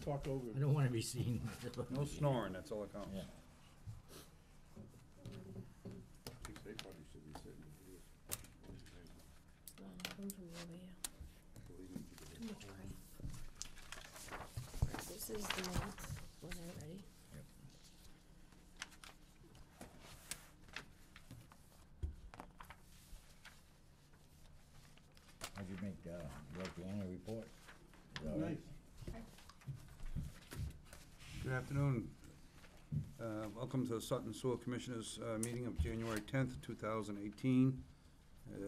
talk over. I don't wanna be seen. No snoring, that's all that counts. Yeah. I think they probably should be sitting here. Come from over here. Too much crap. This is the minutes, when they're ready. How'd you make, wrote the annual report? Is that all right? Nice. Good afternoon. Welcome to the Sutton Sewer Commissioners' meeting of January 10th, 2018.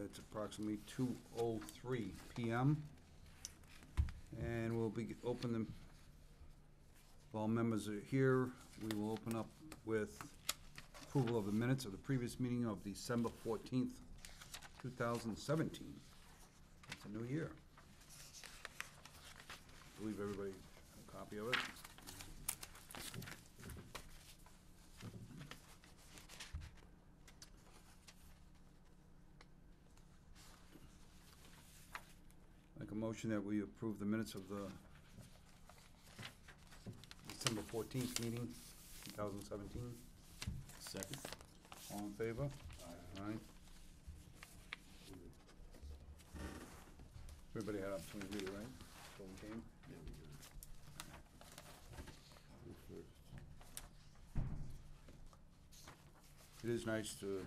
It's approximately 2:03 PM. And we'll be open them, if all members are here, we will open up with approval of the minutes of the previous meeting of December 14th, 2017. It's a new year. I believe everybody has a copy of it. Make a motion that we approve the minutes of the December 14th meeting, 2017. Second. All in favor? Aye. Everybody had opportunity to read it, right? So we came? Yeah, we did. Who's first? It is nice to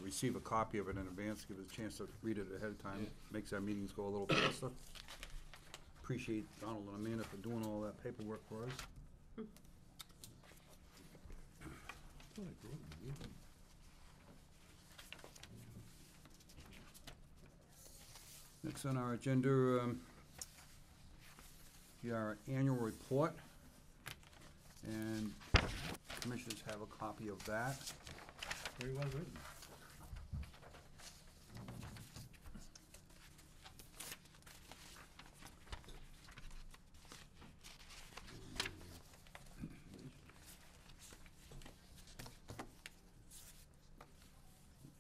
receive a copy of it in advance, give us a chance to read it ahead of time. Yeah. Makes our meetings go a little faster. Appreciate Donald and Amanda for doing all that paperwork for us. Oh, I agree with you. Next on our agenda, our annual report, and commissioners have a copy of that. Very well written.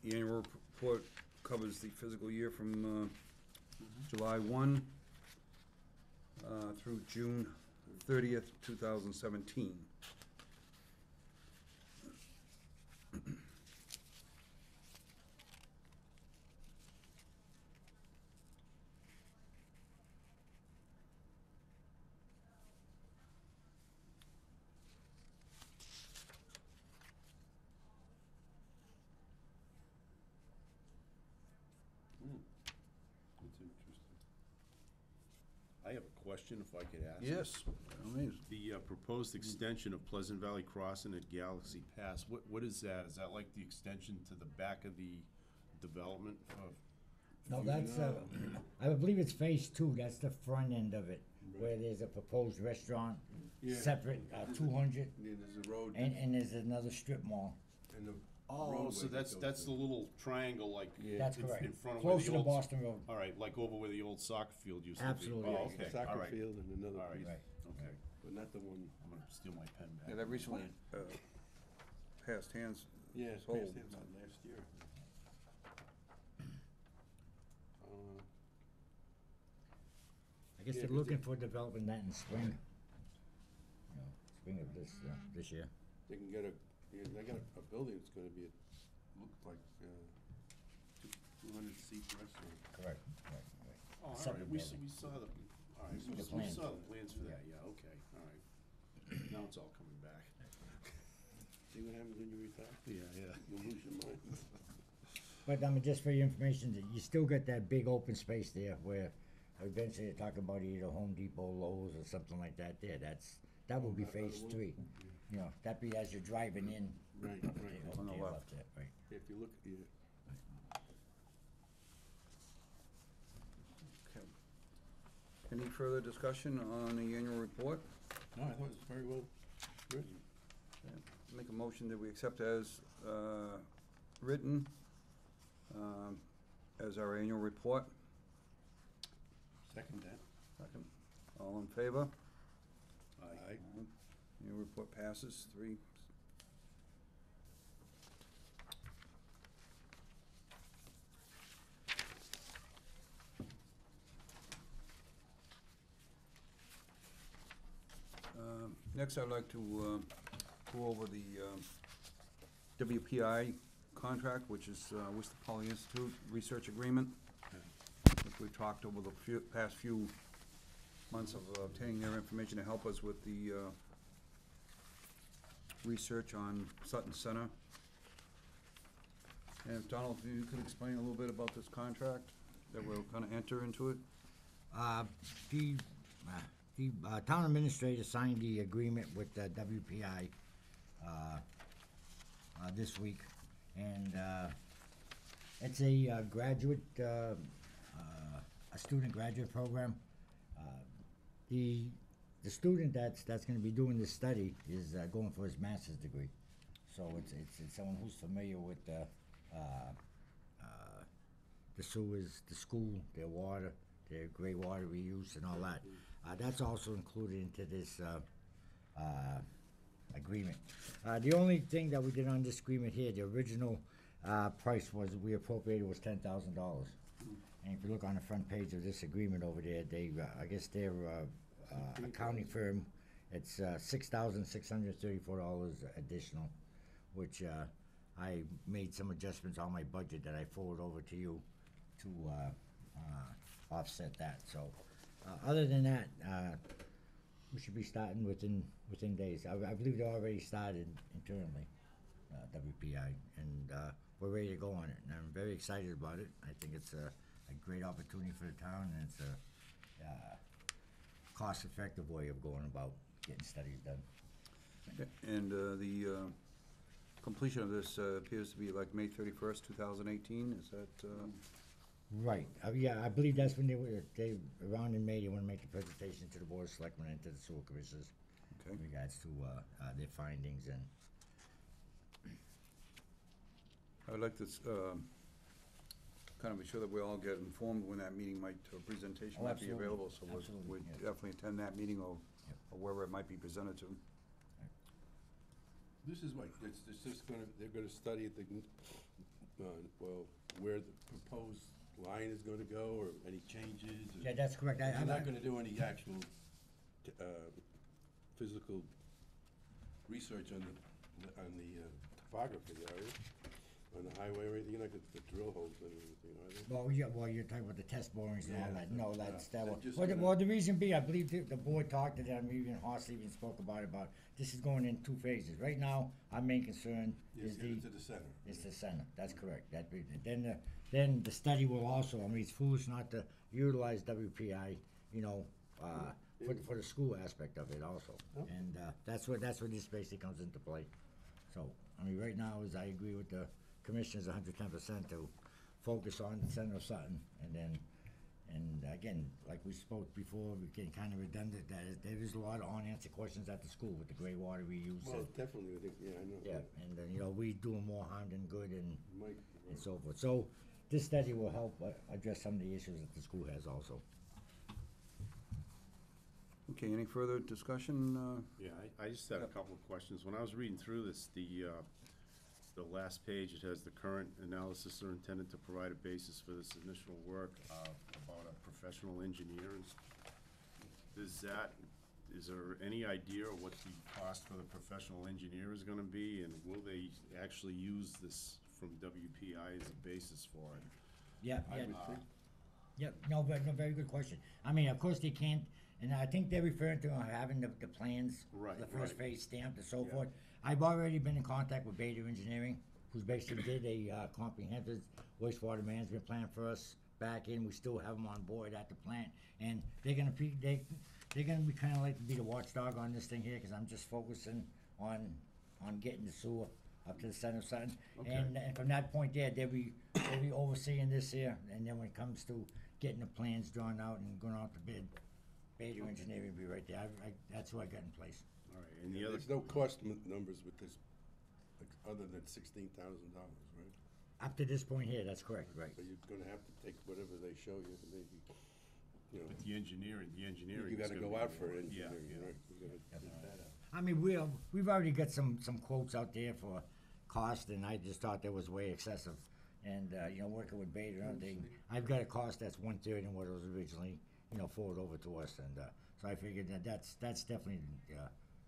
The annual report covers the fiscal year from July 1 through June 30th, 2017. That's interesting. I have a question, if I could ask. Yes, amazing. The proposed extension of Pleasant Valley Crossing at Galaxy Pass, what is that? Is that like the extension to the back of the development of? No, that's, I believe it's phase two, that's the front end of it, where there's a proposed restaurant, Yeah. separate, 200, Yeah, there's a road. and there's another strip mall. And the Oh, roadway so that goes that's the little triangle, like. That's in- correct. In front of where Close the to the old. Boston Road. All right, like over where the old soccer field used to be. Absolutely. Oh, Yeah, okay, all Soccer right, field and another all right, piece, Right. okay. but not the one. I'm gonna steal my pen back. Yeah, that recently passed hands. Yeah, it's Sold. passed hands on last year. I guess Yeah, they're 'cause looking they- for developing that in spring. You know, spring of this year. They can get they got a building that's gonna be, looks like, 200-seat restaurant. Correct, right. Oh, all Separate right, we building. saw the, all right, The we plans. saw the plans for that, yeah, okay, all right. Now it's all coming back. See what happens when you retire? Yeah. You'll lose your mind. But I mean, just for your information, that you still got that big open space there where eventually they're talking about either Home Depot, Lowe's, or something like that there. That will be That phase will- three. You know, that be as you're driving in. Right, to right. your- On the to your left. there, right. If you look, yeah. Okay. Any further discussion on the annual report? No, I thought it was very well written. Make a motion that we accept as written as our annual report. Second that. Second. All in favor? Aye. Annual report passes 3. Next, I'd like to go over the WPI contract, which is Worcester Poly Institute Research Agreement, which we've talked over the past few months of obtaining their information to help us with the research on Sutton Center. And if Donald, if you could explain a little bit about this contract, that we'll kind of enter into it? The town administrator signed the agreement with the WPI this week, and it's a graduate, a student graduate program. The student that's going to be doing this study is going for his master's degree, so it's someone who's familiar with the sewers, the school, their water, their gray water reuse, and all that. That's also included into this agreement. The only thing that we did on this agreement here, the original price was, we appropriated was $10,000. And if you look on the front page of this agreement over there, they, I guess their accounting firm, it's $6,634 additional, which I made some adjustments on my budget that I forward over to you to offset that. So other than that, we should be starting within days. I believe they already started internally, WPI, and we're ready to go on it. And I'm very excited about it. I think it's a great opportunity for the town, and it's a cost-effective way of going about getting studies done. And the completion of this appears to be like May 31st, 2018, is that? Right. Yeah, I believe that's when they around in May, they want to make the presentation to the Board of Selectmen and to the sewer commissioners Okay. in regards to their findings. And I would like to kind of be sure that we all get informed when that meeting presentation Oh, might be absolutely. available, so Absolutely, we'll yes. definitely attend that meeting or wherever it might be presented to. This is what, it's just gonna, they're gonna study at the, well, where the proposed line is gonna go, or any changes? Or- yeah, that's correct. You're not gonna do any actual, physical research on the topography, are you? On the highway or anything, you're not gonna drill holes and anything, are they? Well, yeah, well, you're talking about the test borings and all Yeah, that. No, that's, yeah. that They're was, just well, gonna- the reason being, I believe the board talked to them, even Horst even spoke about this is going in 2 phases. Right now, our main concern Yes, is get it to the center. It's the center, that's correct. Then the study will also, I mean, it's foolish not to utilize WPI, you know, for the school aspect of it also. Oh. And that's where this basically comes into play. So, I mean, right now, is I agree with the commissioners 110% to focus on the center of Sutton, and again, like we spoke before, we get kind of redundant, that there is a lot of unanswered questions at the school with the gray water reuse. Well, definitely, I think, yeah, I know. Yeah, and you know, we doing more harm than good, and Mike, so forth. So this study will help address some of the issues that the school has also. Okay, any further discussion? Yeah, I just had a couple of questions. When I was reading through this, the last page, it has the current analysis are intended to provide a basis for this initial work about a professional engineer. Is there any idea what the cost for the professional engineer is gonna be, and will they actually use this from WPI as a basis for it? Yeah, I yeah. would think. Yep, no, very good question. I mean, of course they can't, and I think they're referring to having the plans, Right, the first right. phase stamped and so Yeah. forth. I've already been in contact with Beta Engineering, who's basically did a comprehensive wastewater management plan for us back in. We still have them on board at the plant, and they're gonna be kind of like be the watchdog on this thing here, because I'm just focusing on getting the sewer up to the center of Sutton. Okay. And from that point there, they'll be overseeing this here, and then when it comes to getting the plans drawn out and going out to bid, Beta Engineering will be right there. That's who I got in place. All right, and the Yeah, other, there's no cost numbers with this, like, other than $16,000, right? Up to this point here, that's correct, right. But you're gonna have to take whatever they show you, maybe, you know. but the engineering You is gotta gonna go be out for more. engineering, Yeah, right? You gotta get that out. I mean, we've already got some quotes out there for cost, and I just thought that was way excessive. And, you know, working with Beta, I've got a cost that's 1/3 of what it was originally, you know, forward over to us, and, so I figured that's definitely,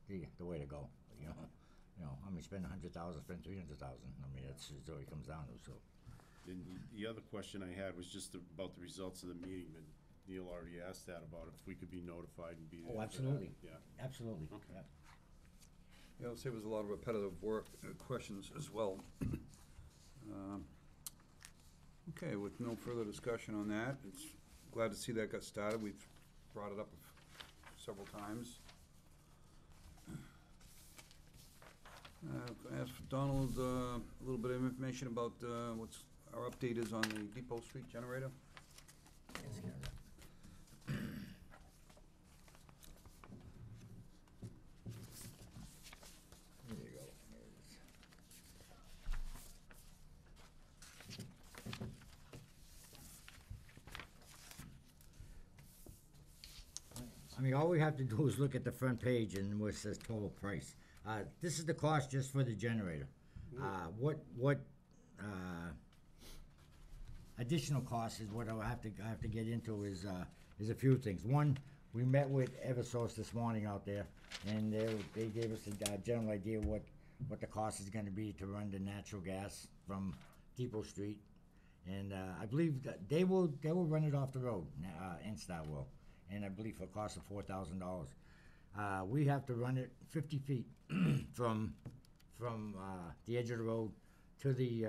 the way to go, you know? You know, I mean, spend 100,000, spend 300,000, I mean, that's all it comes down to, so. And the other question I had was just about the results of the meeting, and Neil already asked that about if we could be notified and be there. Oh, for that. absolutely. Yeah. Absolutely, Okay. yeah. Yeah, I'll say it was a lot of repetitive work, questions as well. Okay, with no further discussion on that, it's glad to see that got started. We've brought it up several times. I asked for Donald a little bit of information about what's our update is on the Depot Street generator. Yes, Canada. There you go. There it is. I mean, all we have to do is look at the front page and where it says total price. This is the cost just for the generator. What additional cost is what I have to get into is a few things. One, we met with Eversource this morning out there, and they gave us a general idea what the cost is going to be to run the natural gas from Depot Street, and I believe that they will run it off the road. Instar will, and I believe for a cost of $4,000. We have to run it 50 feet from the edge of the road to the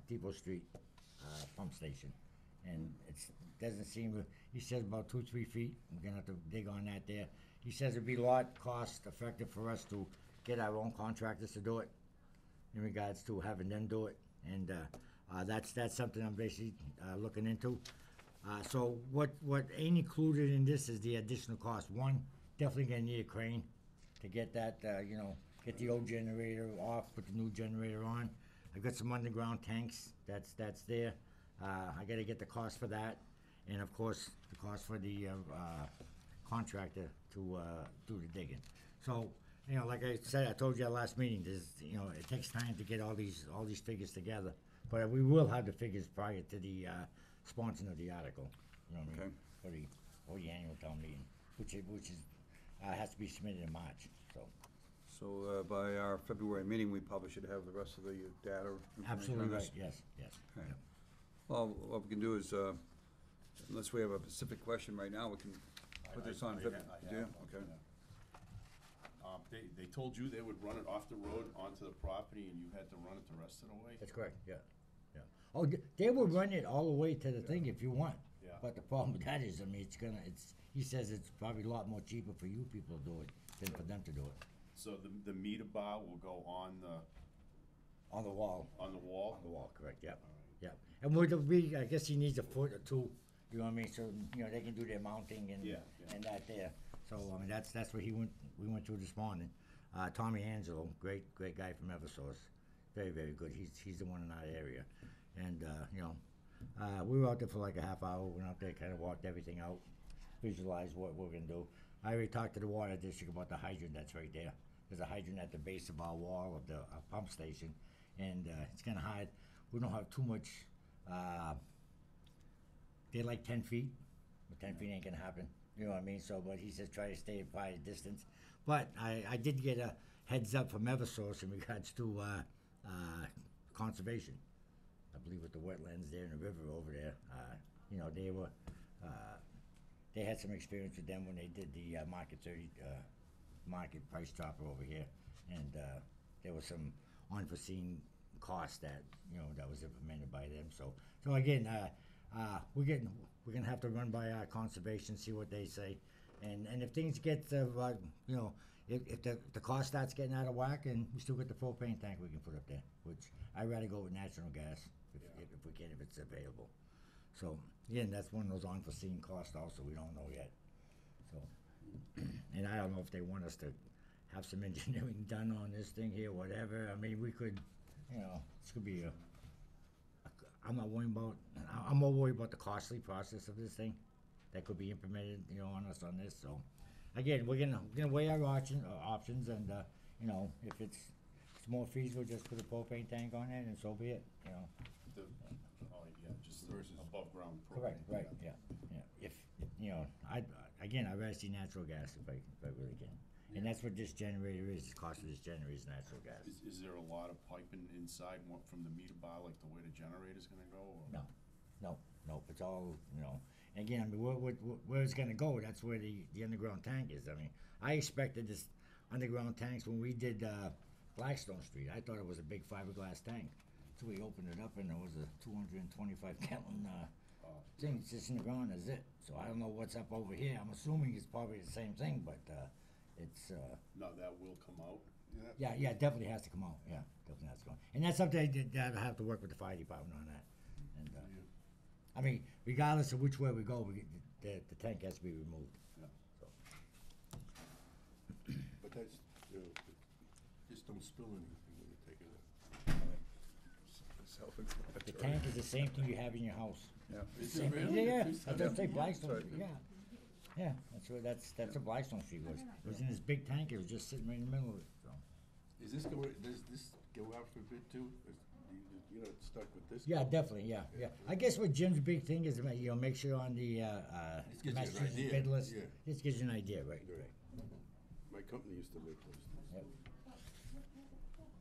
Depot Street pump station, and it doesn't seem. He says about 2-3 feet. We're gonna have to dig on that there. He says it'd be a lot cost effective for us to get our own contractors to do it, in regards to having them do it, and that's something I'm basically looking into. So what ain't included in this is the additional cost. One, definitely gonna need a crane to get that, get the old generator off, put the new generator on. I've got some underground tanks, that's there. I gotta get the cost for that, and of course, the cost for the contractor to do the digging. So, like I said, I told you at last meeting, it takes time to get all these figures together. But we will have the figures prior to the sponsoring of the article, you know what I mean? For the annual town meeting, which is has to be submitted in March, so. So by our February meeting, we probably should have the rest of the data information Absolutely on right, this. yes. Okay. Yep. Well, what we can do is, unless we have a specific question right now, we can put this on. I Feb- have Do you? one, Okay. yeah. They told you they would run it off the road onto the property, and you had to run it the rest of the way? That's correct, yeah. Oh, they will run it all the way to the thing if you want. Yeah. But the problem with that is, I mean, he says it's probably a lot more cheaper for you people to do it than for them to do it. So the meter bar will go on the On the wall. on the wall? On the wall, correct, yep, All yep. And I guess he needs a foot or two, you know what I mean, so, they can do their mounting and, Yeah. and that there. So, I mean, that's what we went through this morning. Tommy Angelo, great guy from Eversource, very, very good, he's the one in our area. And, we were out there for like a half hour, went out there, kinda walked everything out, visualized what we're gonna do. I already talked to the water district about the hydrant that's right there. There's a hydrant at the base of our wall of the pump station, and it's kinda hard. We don't have too much, they're like 10 feet, but 10 feet ain't gonna happen, you know what I mean? So, but he says try to stay by a distance. But I did get a heads up from Eversource in regards to conservation. I believe with the wetlands there and the river over there, they had some experience with them when they did the market price chopper over here, and there was some unforeseen cost that was implemented by them. So again, we're gonna have to run by our conservation, see what they say, and if things get if the cost starts getting out of whack, and we still get the propane tank we can put up there, which I'd rather go with natural gas if we can, if it's available. So again, that's one of those unforeseen costs also we don't know yet. So, and I don't know if they want us to have some engineering done on this thing here, whatever. I mean, we could, this could be I'm more worried about the costly process of this thing that could be implemented, on us on this. So again, we're gonna weigh our options, and if it's more feasible, just put a propane tank on it, and so be it. Just versus above ground propane. Correct, right, yeah. If I'd rather see natural gas if I really can. And that's what this generator is, the cost of this generator is natural gas. Is there a lot of piping inside from the meter bar, like the way the generator's gonna go, or? No, it's all, and again, I mean, where it's gonna go, that's where the underground tank is. I mean, I expected this underground tanks when we did, Blackstone Street, I thought it was a big fiberglass tank. So we opened it up and there was a 225 gallon, thing just in the ground, that's it. So I don't know what's up over here, I'm assuming it's probably the same thing, but, it's, No, that will come out? yeah, it definitely has to come out, yeah, definitely has to come out. And that's something that I have to work with the fire department on that. And, I mean, regardless of which way we go, the tank has to be removed. Yeah. So, But that's, just don't spill anything when you take it out. the Self-explanatory. tank is the same thing you have in your house. Yeah. Is Same it thing, really? yeah, Is I that- don't say Blackstone Sorry. Street, yeah. Yeah, that's what Blackstone Street was. It was in this big tank, it was just sitting right in the middle of it, so. Does this go out for bid too? You're not stuck with this? Yeah, definitely, yeah. I guess what Jim's big thing is, make sure on the, gives you an Massachusetts idea, bid list. yeah. This gives you an idea, right, Right. right. My company used to make those things. Yep.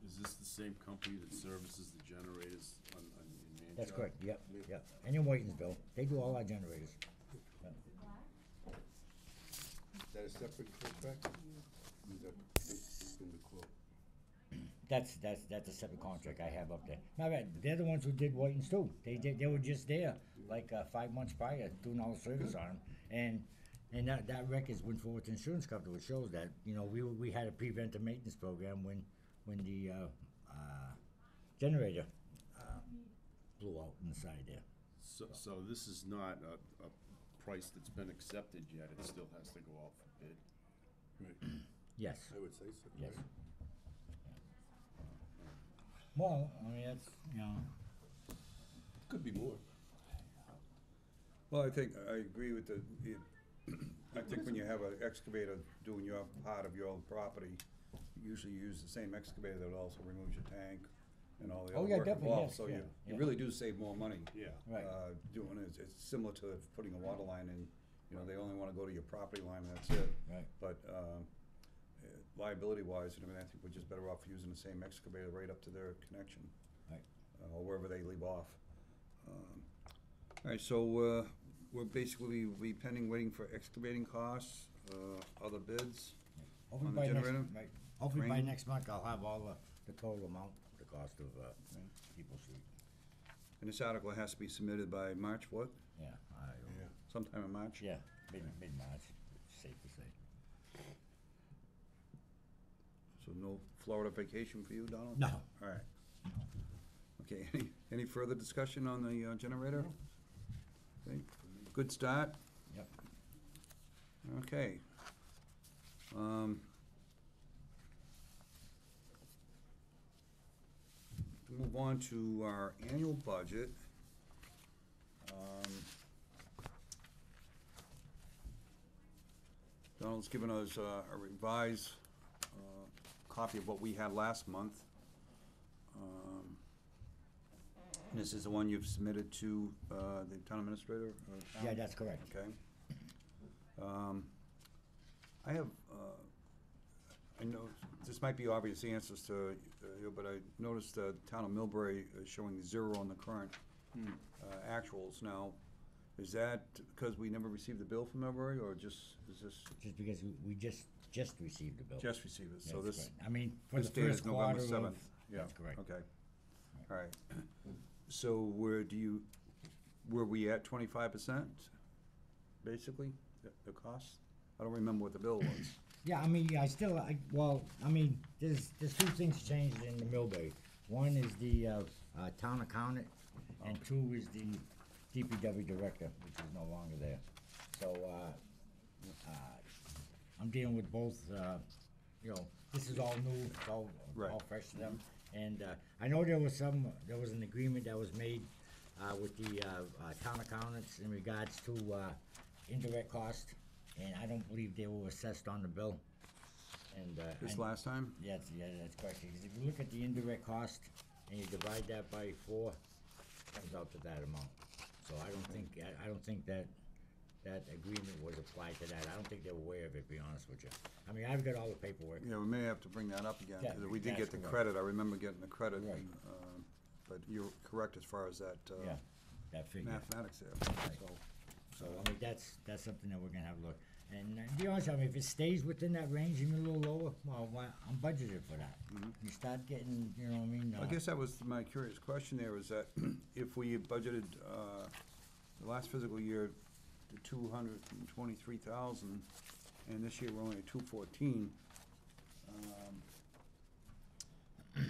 Is this the same company that services the generators in Manchester? That's correct, yep, Yeah. yep. And in Whitensville, they do all our generators. Yep. Is that a separate contract? Is that in the quote? That's a separate contract I have up there. Now, they're the ones who did Whitens too. They were just there, like, 5 months prior, doing all the service on them. And that records went forward to insurance company, which shows that, we had a preventive maintenance program when the, generator, blew out inside there. So this is not a price that's been accepted yet, it still has to go out for bid? Right. Yes, I would say so. yes. right? Well, I mean, that's, Could be more. Well, I think, I agree with I think when you have an excavator doing your part of your property, usually you use the same excavator that also removes your tank and all the Oh, other yeah, work definitely, involved. yes, So yeah, you yeah. really do save more money. Yeah. right. Doing it, it's similar to putting a water line in, they only wanna go to your property line, and that's it. Right. But, liability wise, I think we're just better off using the same excavator right up to their connection. Right. Or wherever they leave off. All right, so, we're basically, we pending, waiting for excavating costs, other bids. Hopefully On the by next, generator? right, hopefully by Crane? next month, I'll have all the total amount, the cost of, Depot Street. And this article has to be submitted by March what? Yeah, Yeah. Sometime in March? yeah, mid-March, safe to say. So no Florida vacation for you, Donald? No. All right. Okay, any further discussion on the generator? Okay, good start. Yep. Okay. To move on to our annual budget. Donald's given us a revised copy of what we had last month. And this is the one you've submitted to the town administrator? or Yeah, town? that's correct. Okay. I have, I know, this might be obvious answers to you, but I noticed the town of Millbury is showing 0 on the current actuals now. Is that because we never received the bill from Millbury, or just, is this Just because we just received the bill. just received it? So That's this, correct. I mean, for the this date is first quarter November of, 7th. Yeah, that's correct. okay. All right. So were we at 25%, basically, the cost? I don't remember what the bill was. Yeah, I mean, there's 2 things changed in the Millbury. One is the, town accountant, and 2 is the DPW director, which is no longer there. So, I'm dealing with both, this is all new, it's all Right. fresh to them. And, I know there was an agreement that was made, with the, town accountants in regards to, indirect cost, and I don't believe they were assessed on the bill. And, This and- last time? yeah, that's correct, because if you look at the indirect cost and you divide that by 4, it comes out to that amount. So I don't think that agreement was applied to that. I don't think they were aware of it, to be honest with you. I mean, I've got all the paperwork. Yeah, we may have to bring that up again, Yeah, because we did get that's the correct. credit, I remember getting the credit. Right. But you're correct as far as that, Yeah, that figure. mathematics there, Right. So, I mean, that's something that we're gonna have to look. And to be honest, I mean, if it stays within that range, even a little lower, well, I'm budgeted for that. You start getting, you know what I mean? I guess that was my curious question there, is that if we budgeted, the last fiscal year to 223,000, and this year we're only at 214,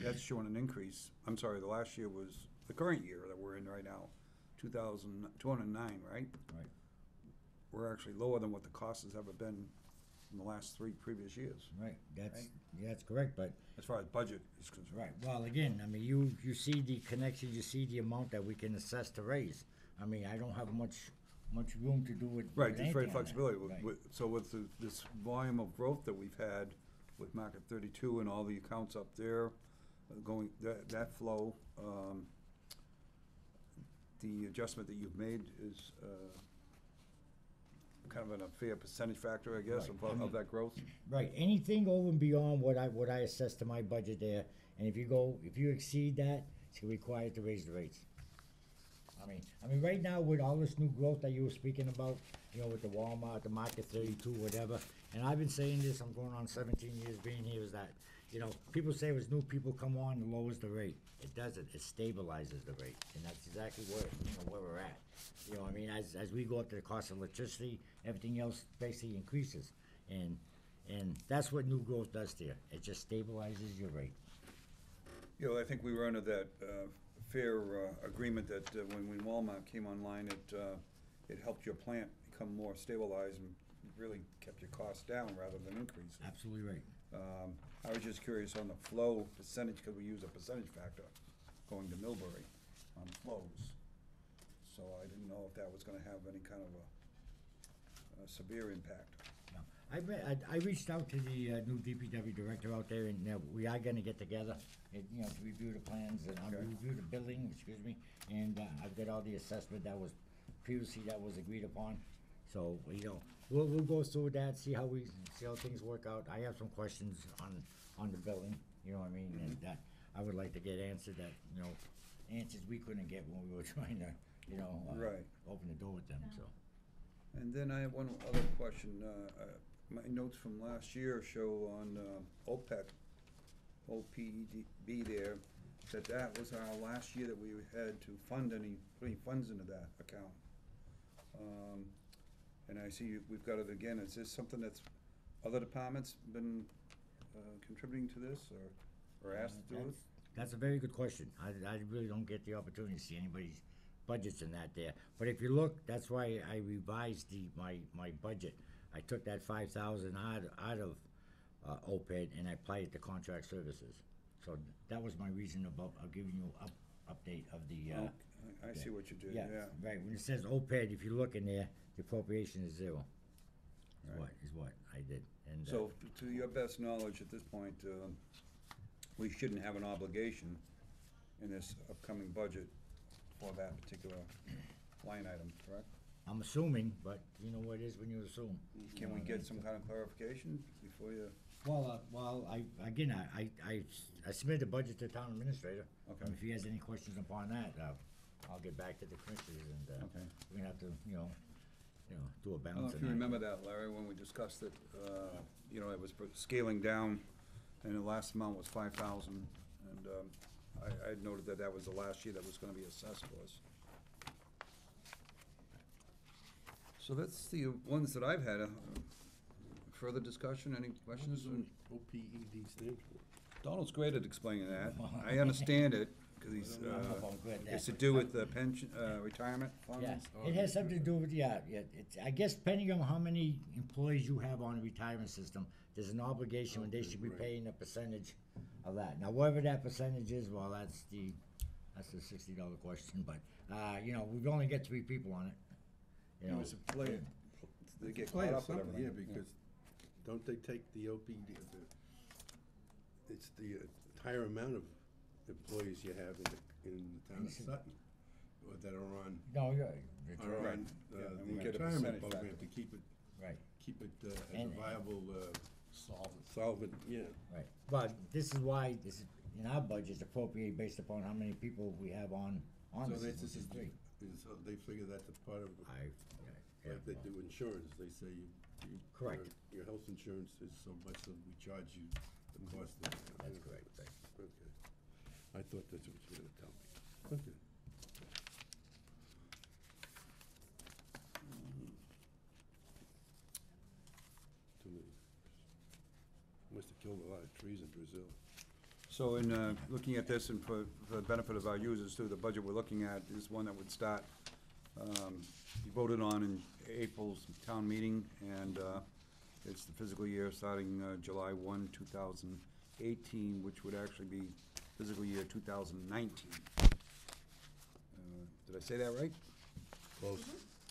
that's showing an increase. I'm sorry, the last year was, the current year that we're in right now, 209, right? Right. We're actually lower than what the cost has ever been in the last 3 previous years, Right, Right. yeah, that's correct, but, as far as budget is concerned. right, well, again, I mean, you see the connection, you see the amount that we can assess to raise. I mean, I don't have much room to do with Right, with there's very anything on that. flexibility. Right. So with this volume of growth that we've had with Market 32 and all the accounts up there, going, that flow, the adjustment that you've made is kind of a fair percentage factor, I guess, Right. of that growth? Right, anything over and beyond what I assess to my budget there, and if you exceed that, it's required to raise the rates. I mean, right now with all this new growth that you were speaking about, you know, with the Walmart, the Market 32, whatever, and I've been saying this, I'm going on 17 years being here, is that, you know, people say as new people come on, it lowers the rate. It doesn't, it stabilizes the rate, and that's exactly where we're at. You know, I mean, as we go up to the cost of electricity, everything else basically increases, and that's what new growth does to you. It just stabilizes your rate. You know, I think we were under that fair agreement that when Walmart came online, it helped your plant become more stabilized and really kept your costs down rather than increasing. Absolutely right. I was just curious on the flow percentage, because we use a percentage factor going to Millbury on flows. So I didn't know if that was gonna have any kind of a severe impact. No. I reached out to the new DPW director out there, and we are gonna get together, and, you know, to review the plans and Okay. review the billing, excuse me, and I've got all the assessment that was previously agreed upon. So, you know, we'll go through that, see how things work out. I have some questions on the billing, you know what I mean, and I would like to get answered that, you know, answers we couldn't get when we were trying to, you know, Right. open the door with them, so. And then I have one other question. My notes from last year show on OPEB there, that was our last year that we had to put any funds into that account. And I see we've got it again. Is this something that's, other departments been contributing to this, or asked to do it? That's a very good question. I really don't get the opportunity to see anybody's budgets in that there. But if you look, that's why I revised my budget. I took that 5,000 out of OPED and I applied it to contract services. So that was my reason of giving you update of the, I see what you did, yeah, yeah. right. When it says OPED, if you look in there, the appropriation is 0. Right. Is what I did. And, So, to your best knowledge at this point, we shouldn't have an obligation in this upcoming budget for that particular line item, correct? I'm assuming, but you know what it is when you assume. Can we get some kind of clarification before you? Well, I submitted a budget to the town administrator. Okay. And if he has any questions upon that, I'll get back to the commissioners and, Okay. we're gonna have to, you know, do a I don't know balance. if you remember that, Larry, when we discussed it, you know, it was scaling down, and the last amount was 5,000, and I noted that was the last year that was gonna be assessed for us. So that's the ones that I've had. Further discussion, any questions? What does OPED stand for? Donald's great at explaining that. I understand it, because he's, I don't know if I'm good at it's that. to do with the pension, retirement funds. Yeah, it has something to do with, it's, I guess depending on how many employees you have on a retirement system, there's an obligation when they should be Right. paying a percentage of that. Now, whatever that percentage is, well, that's the $60 question, but, you know, we've only got 3 people on it. You know, They get Play caught or up with something, everything. yeah, because don't they take the OPD, it's the entire amount of employees you have in the town of Sutton. or that are on, No, you're are on, Yeah, and the we get a retirement percentage program factor. to keep it, right, as a And- viable, solvent, yeah. right. But this is why, this is, in our budget, it's appropriated based upon how many people we have on So this, that's, which is three. so they figure that's a part of, Yeah, like they do insurance, they say you. Correct. Your health insurance is so much, so we charge you the cost of it. That's correct, right. Okay. I thought that's what you were gonna tell me. Okay. Too many. Must have killed a lot of trees in Brazil. So in looking at this, and for the benefit of our users too, the budget we're looking at is one that would start, be voted on in April's town meeting, and it's the fiscal year starting July 1, 2018, which would actually be fiscal year 2019. Did I say that right? Close.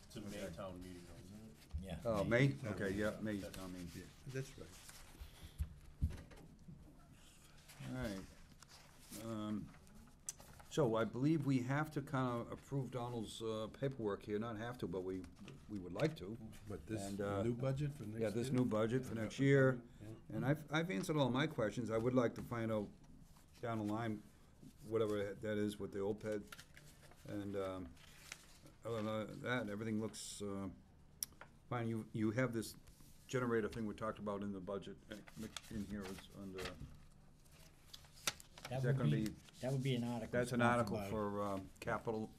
It's a May town meeting, though, isn't it? Yeah. Oh, May? Okay, yeah, May town meeting. Yeah, that's right. All right. So I believe we have to kind of approve Donald's paperwork here, not have to, but we would like to. But this And, new budget for next year? Yeah, this new budget for next year. And I've answered all my questions. I would like to find out down the line, whatever that is with the OPED. And other than that, everything looks fine. You have this generator thing we talked about in the budget, in here is under, is that gonna be, That would be an article. that's an sponsored article by- for capital,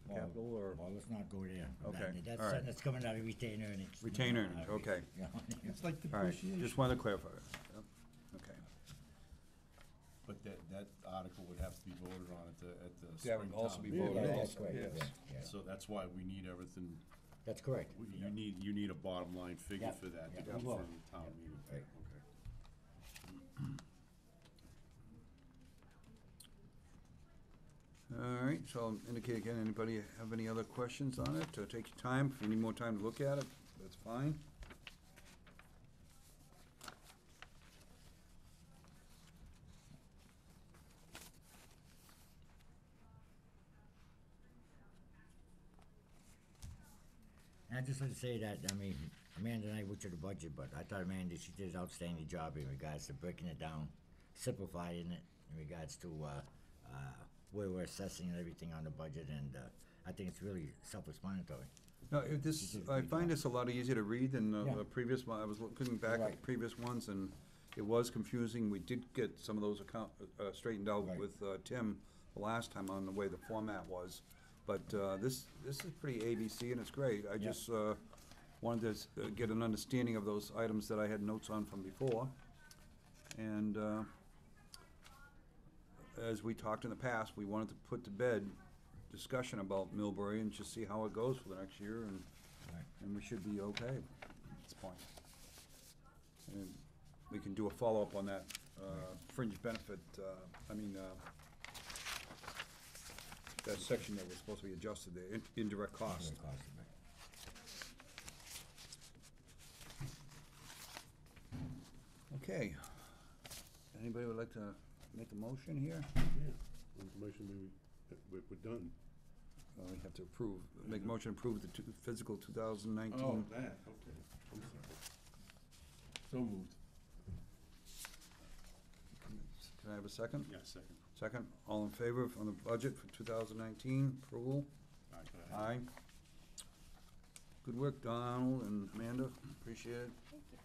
well, capital or Well, let's not go there. Okay, That's, all right. that's coming out of retained earnings. retained earnings, okay. Yeah. It's like All right, depreciation. just wanted to clarify that. Yep, okay. But that article would have to be voted on at the That spring would also town be meeting. voted Yeah, on. that's correct, Yes. yeah, yeah. So that's why we need everything, That's correct. you need a bottom line figure Yep, for that to yep, come we will. from the town meeting. Right. All right, so I'll indicate again, anybody have any other questions on it? Take your time, if you need more time to look at it, that's fine. And I'd just like to say that, I mean, Amanda and I went to the budget, but I thought Amanda, she did an outstanding job in regards to breaking it down, simplifying it in regards to, where we're assessing and everything on the budget, and, I think it's really self-explanatory. No, if this, did a I great find job. this a lot easier to read than Yeah. the previous one. I was looking back at Right. the previous ones, and it was confusing. We did get some of those straightened out Right. with Tim the last time on the way the format was. But this is pretty ABC, and it's great. I just wanted to get an understanding of those items that I had notes on from before. And as we talked in the past, we wanted to put to bed discussion about Millbury and just see how it goes for the next year, and Right. and we should be okay at this point. And we can do a follow-up on that fringe benefit, that section that was supposed to be adjusted there, indirect cost. Very costly, right. Okay. Anybody would like to make a motion here? Information we're done. We have to approve, make a motion to approve the fiscal 2019. Oh, that, okay, I'm sorry. So moved. Can I have a second? Yeah, second. Second, all in favor on the budget for 2019, approval? All right. Aye. Good work, Donald and Amanda, appreciate it. Thank you.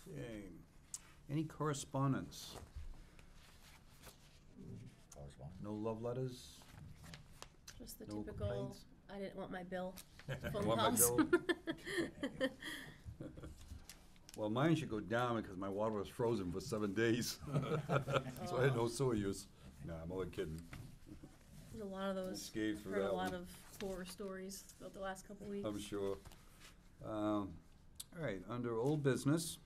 Okay. Any correspondence? Correspondence. No love letters? Just the No typical, complaints? I didn't want my bill, You phone want my calls. bill? Well, mine should go down because my water was frozen for 7 days. So I had no sewer use. Nah, I'm only kidding. There's a lot of those. Scathed through Heard a that lot one. of horror stories about the last couple weeks. I'm sure. All right, under old business,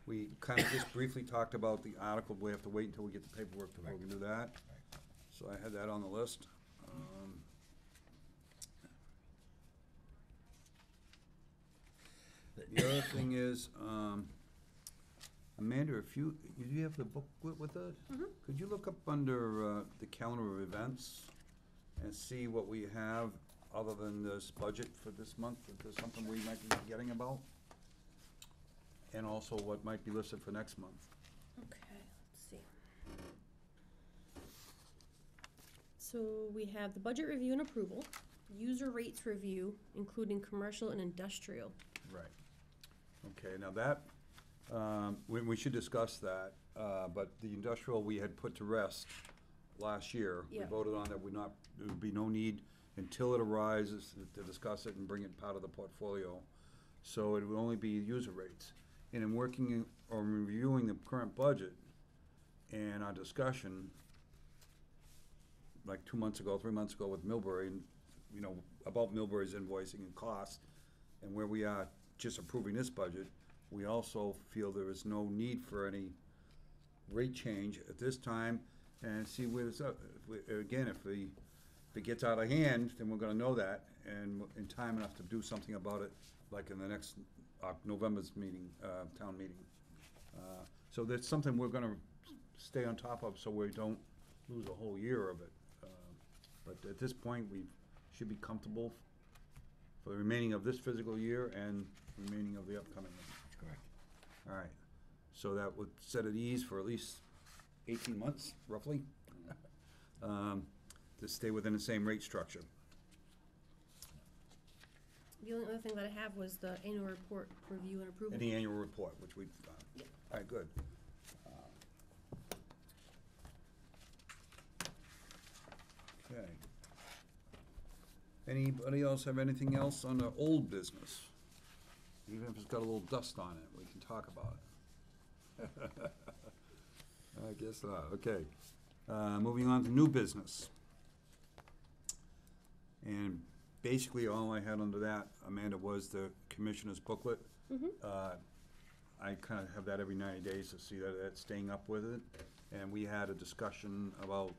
We kind of just briefly talked about the article, we have to wait until we get the paperwork before we can do that. So I had that on the list. The other thing is, Amanda, if you have the booklet with us? Could you look up under the calendar of events and see what we have other than this budget for this month? If there's something we might be forgetting about? And also what might be listed for next month. Okay, let's see. So we have the budget review and approval, user rates review, including commercial and industrial. Right. Okay, now that, we should discuss that, but the industrial we had put to rest last year. We Yeah. voted on that there would be no need until it arises to discuss it and bring it part of the portfolio. So it would only be user rates. And in working or reviewing the current budget and our discussion, like 2 months ago, 3 months ago with Millbury, and, you know, about Millbury's invoicing and costs, and where we are just approving this budget, we also feel there is no need for any rate change at this time, and see where it's up. Again, if it gets out of hand, then we're gonna know that, and in time enough to do something about it, like in the next November's meeting, town meeting. So that's something we're gonna stay on top of, so we don't lose a whole year of it. But at this point, we should be comfortable for the remaining of this physical year and remaining of the upcoming one. That's correct. All right, so that would set at ease for at least 18 months, roughly, to stay within the same rate structure. The only other thing that I have was the annual report review and approval. And the annual report, which we've done. Yep. All right, good. Okay. Anybody else have anything else on the old business? Even if it's got a little dust on it, we can talk about it. I guess not, okay. Moving on to new business. And basically, all I had under that, Amanda, was the commissioner's booklet. I kind of have that every 90 days to see that it's staying up with it. And we had a discussion about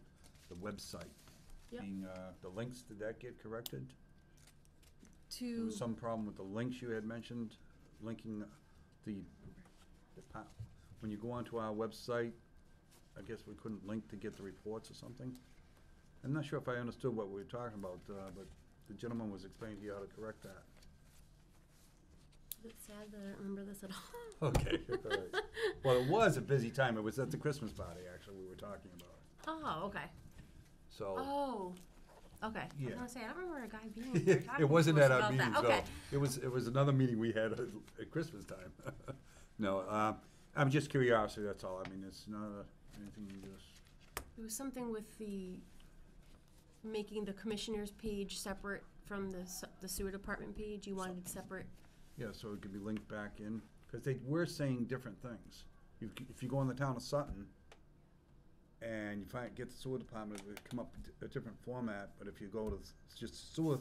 the website. Yep. Being, the links, did that get corrected? There To, was some problem with the links you had mentioned, linking when you go onto our website, I guess we couldn't link to get the reports or something. I'm not sure if I understood what we were talking about, but the gentleman was explaining to you how to correct that. it's sad that I don't remember this at all. Okay, all right. Well, it was a busy time. It was at the Christmas party, actually, we were talking about. Oh, okay. So, Oh, okay. I Yeah. was gonna say, I don't remember a guy being there talking it wasn't to us at our about meeting, that. so, Okay. it was another meeting we had at Christmas time. No, I'm just curiosity, that's all. I mean, it's not anything you just, It was something with making the commissioner's page separate from the sewer department page. You wanted it separate. yeah, so it could be linked back in, because they were saying different things. If you go in the town of Sutton, and you get the sewer department, it would come up a different format, but if you go to just sewer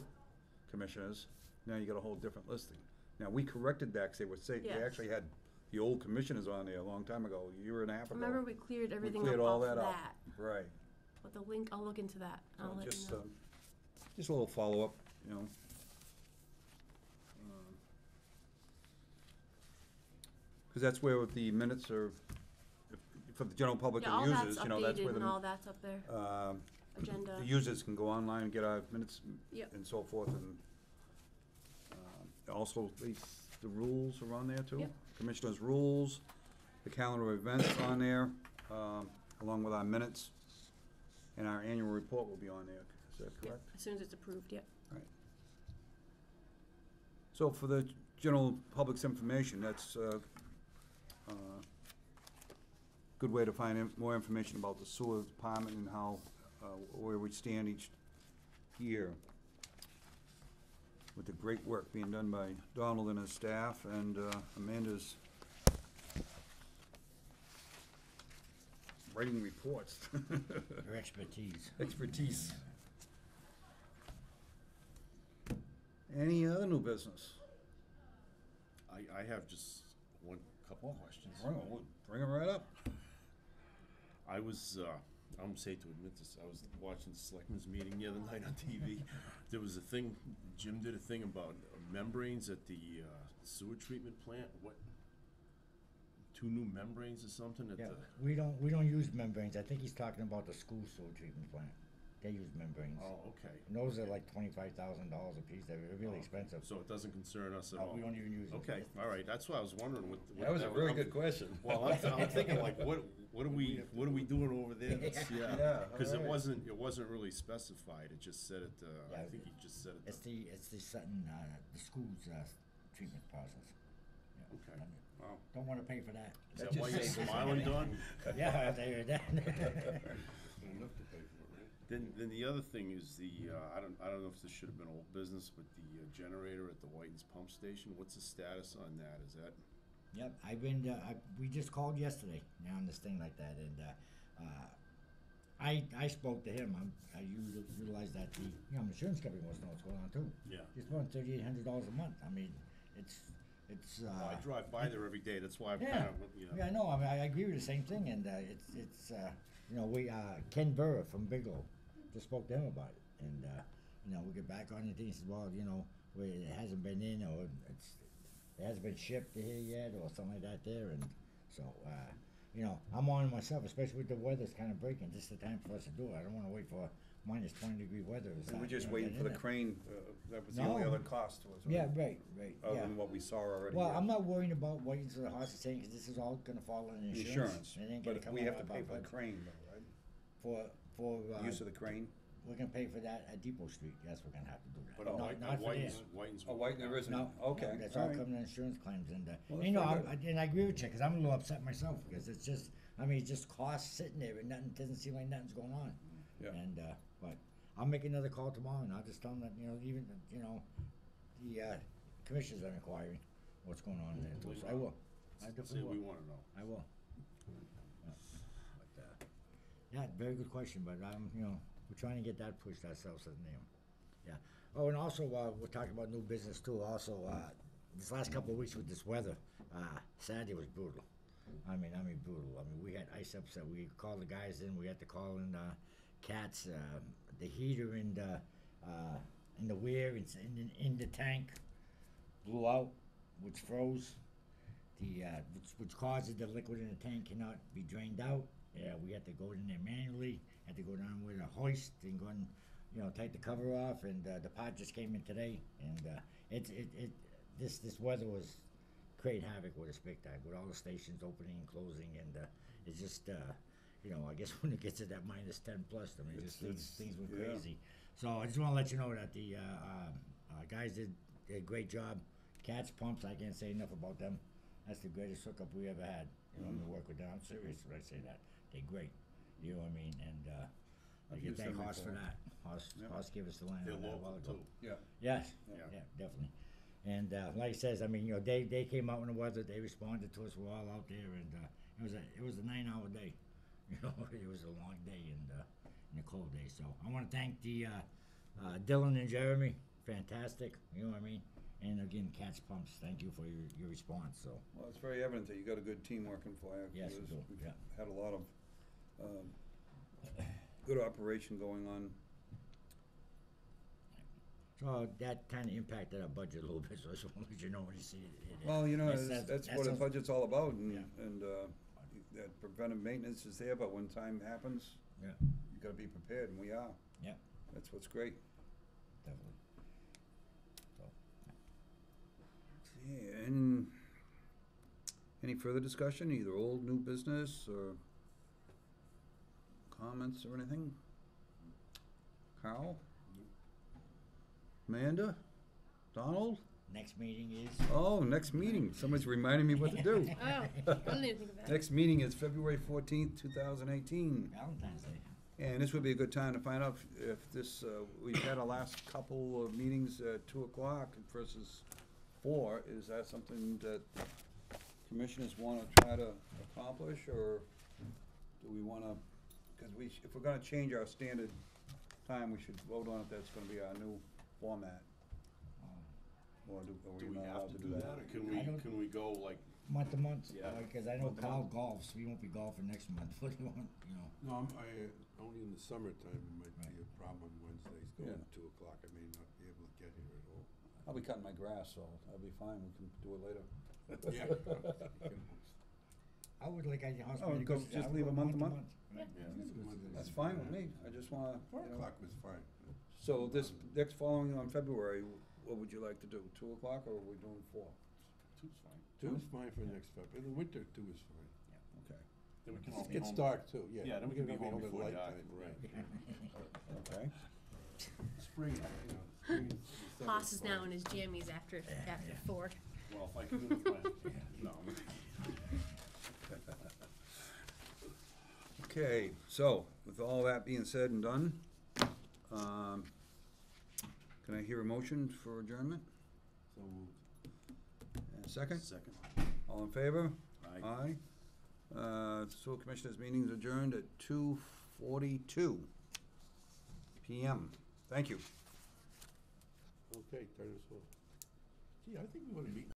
commissioners, now you got a whole different listing. Now, we corrected that, because they were saying, they Yeah. actually had the old commissioners on there a long time ago, a year and a half ago. Remember, we cleared everything cleared up all off that up. that. Right. But the link, I'll look into that. So I'll let just, you know. just a little follow-up, you know. Because that's where the minutes are, for the general public Yeah, all and that's users, you know, that's updated where and all that's up there. Agenda. the users can go online and get our minutes Yep. and so forth, and also the rules are on there too. Yep. Commissioner's rules, the calendar of events on there, along with our minutes, and our annual report will be on there. Is that Yep. correct? As soon as it's approved, yep. So for the general public's information, that's a good way to find more information about the sewer department and how, where we stand each year. With the great work being done by Donald and his staff, and Amanda's writing reports. Your expertise. Expertise. Any other new business? I have just one couple questions. Bring it right up. I was, I almost hate to admit this, I was watching the selectmen's meeting the other night on TV. There was a thing, Jim did a thing about membranes at the sewer treatment plant, what? 2 new membranes or something at Yeah, the, we don't use membranes. I think he's talking about the school sewer treatment plant. They use membranes. oh, okay. And those are like $25,000 a piece. They're really expensive. So it doesn't concern us at all? We don't even use it. Okay, all right, that's why I was wondering what. That was a very good question. Well, I'm thinking like, what are we doing over there? That's- Yeah, Cause all right. it wasn't really specified, it just said it, I Yeah, think he just said it. It's the Sutton, the school's treatment process. Yeah. Okay. Wow. Don't wanna pay for that. Is That that why just you're saves us smiling, money. Don? Yeah, I heard that. Enough to pay for it, right? Then the other thing is I don't know if this should have been old business, but the generator at the Whitens pump station, what's the status on that? Is that, Yep, I've been, we just called yesterday, on this thing like that, and, I spoke to him, I utilized that, insurance company wants to know what's going on too. yeah. It's about $3,800 a month, I mean, it's, Well, I drive by there every day, that's why I'm Yeah. kind of, you know. Yeah, I know. I mean, I agree with the same thing, and it's we Ken Burr from Bigelow just spoke to him about it, and we get back on it. He says, well, it hasn't been in, or it hasn't been shipped here yet, or something like that there, and so I'm on myself, especially with the weather's kind of breaking. This is the time for us to do it. I don't want to wait for minus 20-degree weather. to And start, we're just get waiting in for the there. crane, that was the No. only other cost to us, right? Yeah, right. Other Yeah. than what we saw already. Well, yeah. I'm not worrying about waiting till the horse is saying, because this is all gonna fall on insurance. It ain't gonna But come we out have to of pay our for the budget. crane though, right? For Use of the crane? we're gonna pay for that at Depot Street, yes, we're gonna have to do that. But Not for there. Whitens. Oh, White, there isn't, No, okay. no, that's all all right. coming in insurance claims, and, Well, that's you know, very and I agree with you, cause I'm a little upset myself, because it's just, it's just costs sitting there, and nothing, doesn't seem like nothing's going on. Yeah. And, but I'll make another call tomorrow, and I'll just tell them that, even, the, commissioners are inquiring what's going on there, too, so I will. I Say definitely we will. wanna know. I will. Yeah, very good question, but we're trying to get that pushed ourselves as name. Yeah. Oh, and also, we're talking about new business too. Also, this last couple of weeks with this weather, Saturday was brutal. I mean brutal. I mean, we had ice ups that we called the guys in. We had to call in cats, the heater in the weir in the tank blew out, which froze. Which causes the liquid in the tank cannot be drained out. Yeah, we had to go in there manually, had to go down with a hoist and go and, take the cover off, and the pot just came in today, and this weather was creating havoc with us big time, with all the stations opening and closing, and it's just, I guess when it gets to that minus 10 plus, I mean, It's- things went yeah. crazy. So I just wanna let you know that the guys did a great job. Cats pumps, I can't say enough about them. That's the greatest hookup we ever had. To work with them. I'm serious when I say that. They're great. You know what I mean? And I can used thank them Hoss for before. that. Yeah. Hoss gave us the land They're on that a local while ago. too. Yeah. Yes. Yeah. Yeah, definitely. And like he says, they came out in the weather. They responded to us. We're all out there, and it was a 9-hour day. It was a long day and a cold day. So I want to thank the Dylan and Jeremy. Fantastic. You know what I mean? And again, Cats Pumps, thank you for your response. So Well, it's very evident that you got a good team working for you. Yes, we because do, we've yeah. had a lot of good operation going on. So that kind of impacted our budget a little bit. So I just want to let you know when you see it. Well, That's- that's what a that's- budget's all about, and, Yeah. and that preventive maintenance is there, but when time happens, Yeah, you gotta be prepared, and we are. yeah, That's what's great. definitely. So, Yeah, and any further discussion, either old, new business, or comments or anything? Carl? Amanda? Donald? next meeting is. Oh, next meeting, somebody's reminding me what to do. Oh, I didn't even think of that. Next meeting is February 14th, 2018. Valentine's Day. And this would be a good time to find out if this, we've had our last couple of meetings at 2 o'clock versus 4. Is that something that commissioners want to try to accomplish, or do we want to, because if we're going to change our standard time, we should vote on if that's going to be our new format. Or are Do we we not have allowed to to do that, or I don't- can we go like month to month? Yeah. Because I know Month to Kyle month. golfs, we won't be golfing next month, what do you want, you know? No, only in the summertime might be a problem on Wednesdays, going Yeah. to 2 o'clock. I may not be able to get here at all. I'll be cutting my grass, so I'll be fine, we can do it later. Yeah. I would like at your house. Oh, maybe go- I just would leave go a month to month? Yeah. That's fine with me, I just wanna, 4 you know. o'clock was fine. So this, next following on February, what would you like to do, 2 o'clock, or are we doing 4? 2's fine. 2 is fine for next February. In the winter, 2 is fine. Okay. Then we can all It be gets home. dark too, yeah. Yeah, then we can be home at before light dark. time, right. Okay. Spring, you know, spring is December Haas is fine. now in his jammies after 4. Well, if I can do it with my, no. Okay, so, with all that being said and done, can I hear a motion for adjournment? So moved. And a second? Second. All in favor? Aye. Aye. Sewer Commissioners meeting is adjourned at 2:42 PM. Thank you. Okay, turn this off. Gee, I think we ought to meet